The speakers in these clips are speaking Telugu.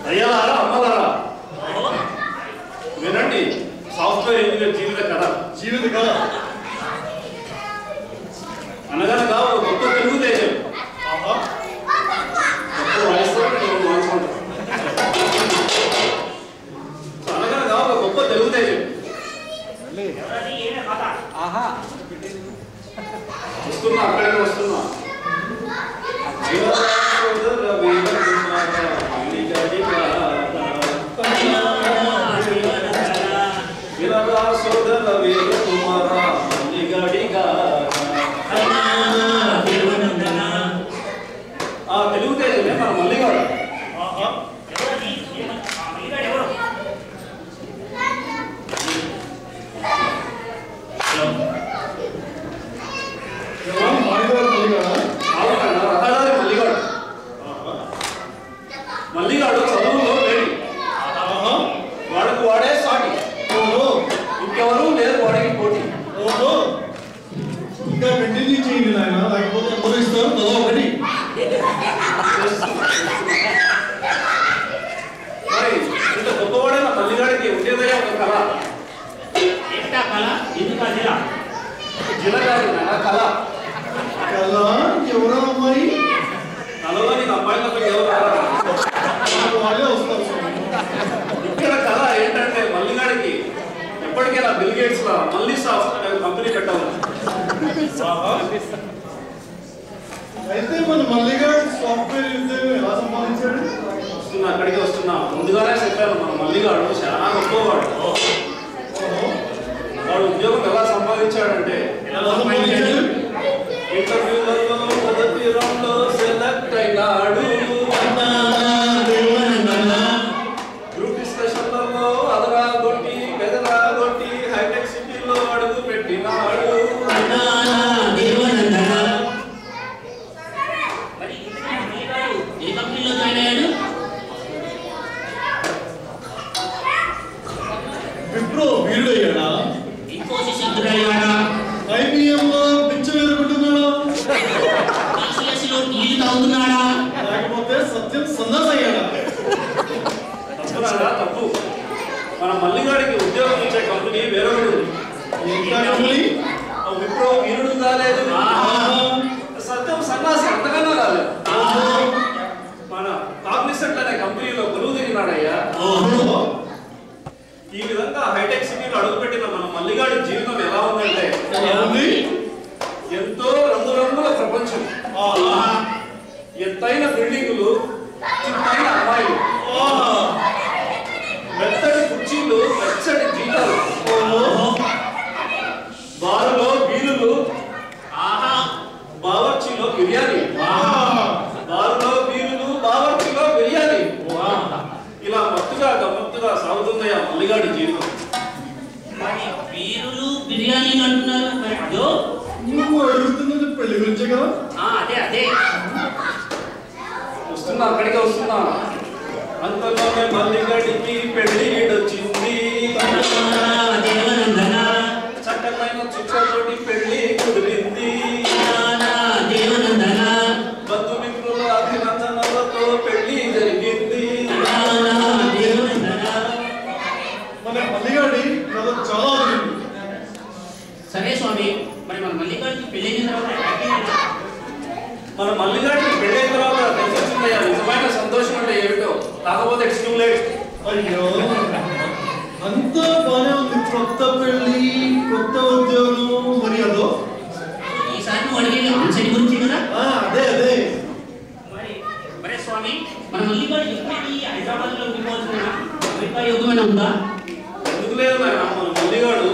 అయ్యారా అమ్మలారా వినండి, సాఫ్ట్వేర్ ఇంజనీర్ జీవిత కథ అనగనగా ఒక గొప్ప తెలుగు దేశం. అనగనగా ఒక గొప్ప తెలుగు దేశం. వస్తున్నా, అక్కడికి వస్తున్నా. తెలుగు తేజమే మన మల్లిగాడు. మల్లిగాడు చదువులో లేడి, వాడికి వాడే సాటి, ఇంకెవరు లేరు వాడికి పోటీ. ఇంకా కంటిన్యూ చేయండి నాయన, లేకపోతే అందరూ ఇస్తారు చదవకని. మరి ఇంత గొప్పవాడైన మల్లిగాడికి ఉండేదయ్యా ఒక కళ. ఏంటా కళ? ఎందుకు జిలా జిలగాడి కళ. కళ ఎవరో అమ్మాయి కళలోని అమ్మాయిలతో ఎవరు వాళ్ళే వస్తారు. ఇక్కడ కళ ఏంటంటే మల్లిగాడికి ఎప్పటికైనా బిల్ గేట్స్ లా మళ్ళీ సాఫ్ట్ కంపెనీ పెట్టాలి. అయితే మన మల్లిగాడు సాఫ్ట్వేర్ ఉద్యోగం ఎలా సంపాదించాడు? వస్తున్నా, అక్కడికి వస్తున్నా. ముందుగానే చెప్పాను, మన మల్లిగాడు చాలా గొప్పవాడు. వాడు ఉద్యోగం ఎలా సంపాదించాడంటే, ఇంటర్వ్యూలలో మొదటి రౌండ్ లో సెలెక్ట్ అయినాడు, గ్రూప్ డిస్కషన్లలో అదరాగొట్టి బెదరాగొట్టి హైటెక్ సిటీలో అడుగు పెట్టినాడు. ఏ కంపెనీలో జాయిన్ అయ్యాడు? విప్రో వీరుడయ్యాడా? ఇన్ఫోసిస్ ఎదురయ్యాడా? IBM లో పిచ్చ వేరుకుంటున్నాడా? TCS లో నీళ్లు తాగుతున్నాడా? లేకపోతే సత్యం సన్నాసయ్యాడా? తప్పు. మన మల్లిగాడికి ఉద్యోగం ఇచ్చే కంపెనీ వేరొకటి ఉంది. విప్రో వీరుడు కాలేదు, సత్యం సన్నాసి అంతకన్నా కాలేదు. మన కాగ్నిసెంట్ అనే కంపెనీలో కొలువు దిగినాడయ్యా. ఈ విధంగా హైటెక్ సిటీలో అడుగుపెట్టిన మన మల్లిగాడి జీవితం ఎలా ఉందంటే, ఎంతో రంగురంగుల ప్రపంచం, ఎత్తైన బిల్డింగులు, చిత్తైన అమ్మాయిలు, మెత్తటి కుర్చీలు, వెచ్చటి జీతాలు, బారులో బీరులు, బావర్చీలో బిర్యానీ, బారులో బీరులు, బావర్చీలో బిర్యానీ, ఇలా మత్తుగా గమ్మత్తుగా సాగుతుందయ్యా మల్లిగాడి జీవితం. బీరులు బిర్యానీలు అంటున్నారు. నువ్వు అడుగుతున్నది పెళ్లి గురించే కదా? అదే వస్తున్నా, అక్కడికే వస్తున్నా. అంతలోనే మల్లిగాడికి పెళ్లిడొచ్చింది, చక్కమైన చుక్కతోటి పెళ్లి కుదిరింది, బంధుమిత్రుల అభినందనలతో పెళ్లి జరిగింది. మన మల్లిగాడి కథ చాలా ఉంది. సరే స్వామి, మరి మన మల్లిగాడికి పెళ్ళైన తర్వాత మన మల్లిగాడికి పెళ్ళైన తర్వాత తెలిసొచ్చిందయ్యా నిజమైన సంతోషం అంటే ఏమిటో. కాకపోతే ఇట్స్ టూ లేట్. అయ్యో, అంతా బానే ఉంది. కొత్త పెళ్లి, కొత్త ఉద్యోగం, మరి అదో ఈసారి నువ్వు అడిగేది ఆన్సర్ గురించి కదా? అదే మరి స్వామి, మన మల్లిగాడు ఎప్పటికీ హైదరాబాద్ లో ఉండిపోవాల్సిన అమెరికా యోగమైన ఉందా? ఎందుకు లేదు నాయన, మన మల్లిగాడు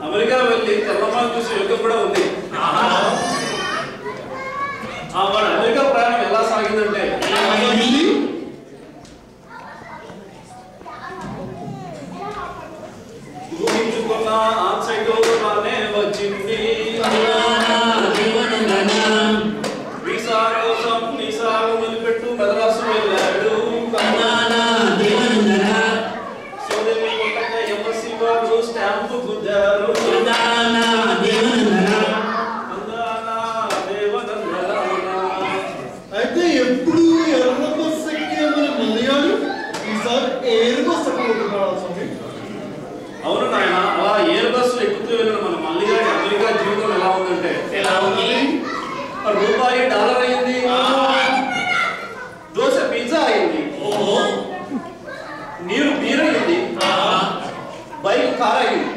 అమెరికా వెళ్ళి తెల్లమాలు చూసి యోగం కూడా ఉంది. వాడు అమెరికా ప్రయాణం ఎలా సాగిందంటే, రూపాయి డాలర్ అయింది, దోశ పిజ్జా అయింది, నీరు బీర్ అయింది, బైక్ కార్ అయింది.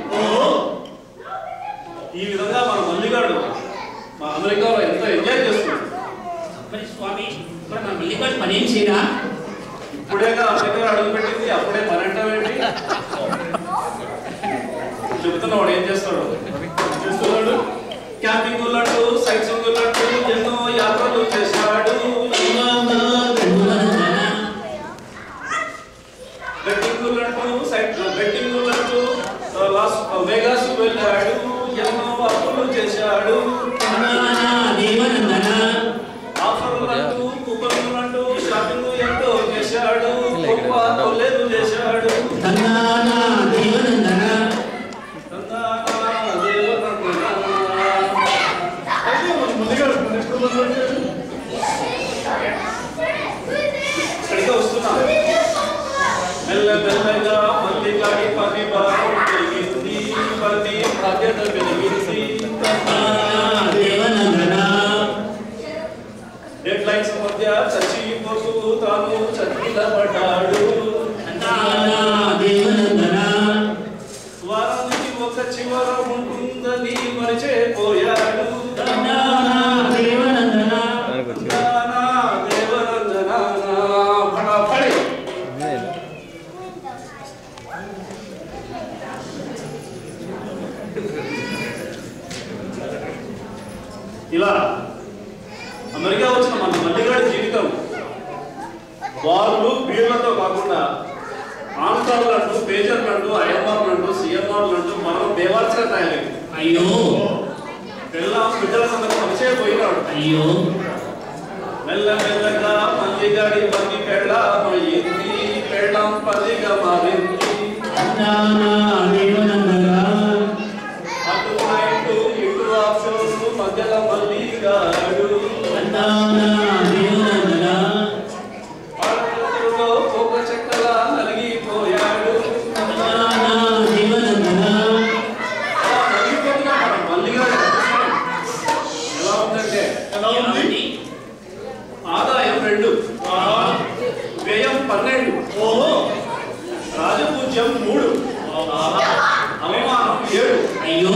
ఈ విధంగా మన మల్లిగాడు మా అమెరికాలో ఎంతో ఎంజాయ్ చేస్తున్నాడు. మరి స్వామి మరి మన మల్లిగాడు పని ఏం చేయరా? ఇప్పుడేగా అమెరికా అడుగు పెట్టింది, అప్పుడే పని అంటావేంటి? చెబుతున్నాడు ఏం చేస్తాడు. చేస్తున్నాడు క్యాంపింగ్ ఉన్నట్టు, సైట్సింగ్ ఉన్నట్టు ఎన్నో యాత్రలు చేశాడు. బెట్టింగ్ ఉన్నట్టు లాస్ వేగాస్ వెళ్ళాడు, ఎన్నో అప్పులు చేశాడు. ఆఫర్లంటూ కూపన్లంటూ షాపింగ్ ఎంతో చేశాడు, గొప్ప కొల్లేరు చేశాడు. ఇక్కడికే వస్తున్నా. మెల్ల మెల్లగా మల్లిగాడి పని భారం పెరిగింది, పని బాధ్యత పెరిగింది. డెడ్ లైన్స్ మధ్య చచ్చిపోతూ తాను చచ్చిపడ్డాడు. వారానికి ఒక చివర ఉంటుందని మరిచిపోయాడు. ఇలా అమెరికా వచ్చిన మన మల్లిగాడి జీవితం బార్లు బీర్లతో కాకుండా ఆన్కార్లు అంటూ, పేజర్లు అంటూ, ఐఎంఆర్లు అంటూ, సిఎంఆర్లు అంటూ మనం బేవార్చిగా తయారైంది. అయ్యో బిడ్డల సందర్భం మంచిగా పోయినాడు. అయ్యో మెల్ల మెల్లగా మల్లిగాడి పని పెళ్ళామైంది, పెళ్ళాం పనిగా మారింది. అటు నైటు ఇటు ఆప్షన్స్ మధ్యలో మల్లిగాడు పోక చెక్కలా నలిగిపోయాడు. మల్లిగాడు ఎలా ఉందంటే ఆదాయం 2, వ్యయం 12, రాజపూజ్యం 3, అవమానం 7. అయ్యో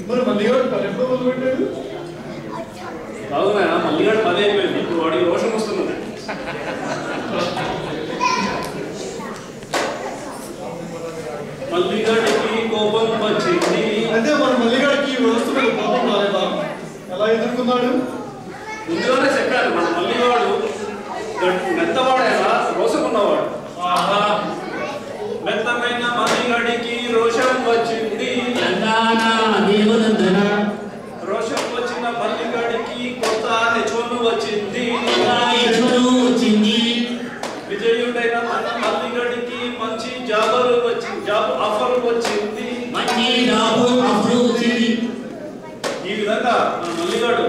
మరి మల్లిగాడు పని ఎప్పుడు మొదలు పెట్టాడు? బాగున్నాయా? మల్లిగాడు 10 అయిపోయింది, ఇప్పుడు వాడికి రోషం వస్తున్నది. మల్లిగాడికి కోపం వచ్చింది. అంటే మన మల్లిగాడికి వ్యవస్థ మీద కోపం రాలేదా? ఎలా ఎదుర్కొన్నాడు? ముందుగానే చెప్పారు మన మల్లిగాడు మెత్తవాడైనా రోషమున్నవాడు. మెత్తమైన మల్లిగాడికి రోషం వచ్చింది. రోషం వచ్చిన మల్లిగాడికి కొత్త హెచ్వన్ వచ్చింది. విజయుడైన మన మల్లిగాడికి మంచి జాబ్ ఆఫర్ వచ్చింది. ఈ విధంగా మన మల్లిగాడు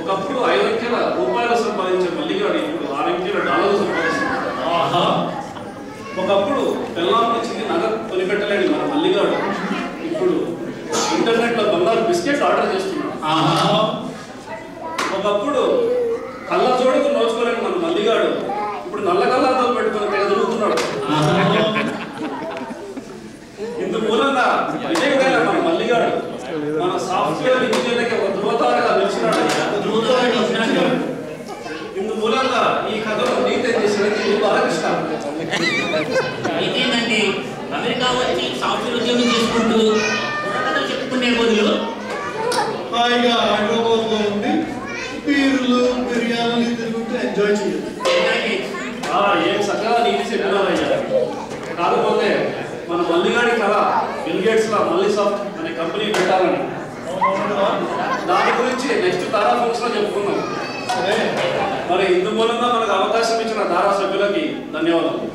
ఒకప్పుడు 5 అంకెల రూపాయలు సంపాదించే మల్లిగాడు ఇప్పుడు 6 అంకెల డాలర్లు సంపాదిస్తున్నాడు. ఒకప్పుడు పెళ్ళాం నుంచి నగదు కొనిపెట్టలేని మన మల్లిగాడు ఇప్పుడు ఇంటర్నెట్ లో బంగారు బిస్కెట్ ఆర్డర్ చేస్తున్నాడు. ఒకప్పుడు కళ్ళ జోడుకు నోచుకోలేని మన మల్లిగాడు ఇప్పుడు నల్ల కళ్ళతో పెట్టుకుని ఎదుగుతున్నాడు. ఇందు మూలంగా విజయుడైన మన మల్లిగాడు మన సాఫ్ట్వేర్ ఇంజనీర్కి ఒక ధృవతారగా నిలిచినాడు. ఇందు మూలంగా ఈ కథను నీతి చేసినది బాలకృష్ణ. ఏంటంటే అమెరికా వచ్చి సాఫ్ట్వేర్ ఉద్యోగం చేసుకుంటూ కథలు చెప్పుకునే బదులు హాయిగా హైదరాబాద్ లో ఉంది బీర్లు బిర్యానీలు తిరుగుతూ ఎంజాయ్ చేయాలి. ఏం చక్కగా నీతి చెప్పినారయ్యా. కాకపోతే మన మల్లిగాడి కళ బిల్ గేట్స్ లా మల్లీసాఫ్ట్ అనే కంపెనీ పెట్టాలని, దాని గురించి నెక్స్ట్ తారా ఫంక్షన్ లో చెప్పుకున్నాం. మరి ఇందు మూలంగా మనకు అవకాశం ఇచ్చిన తారా సభ్యులకి ధన్యవాదాలు.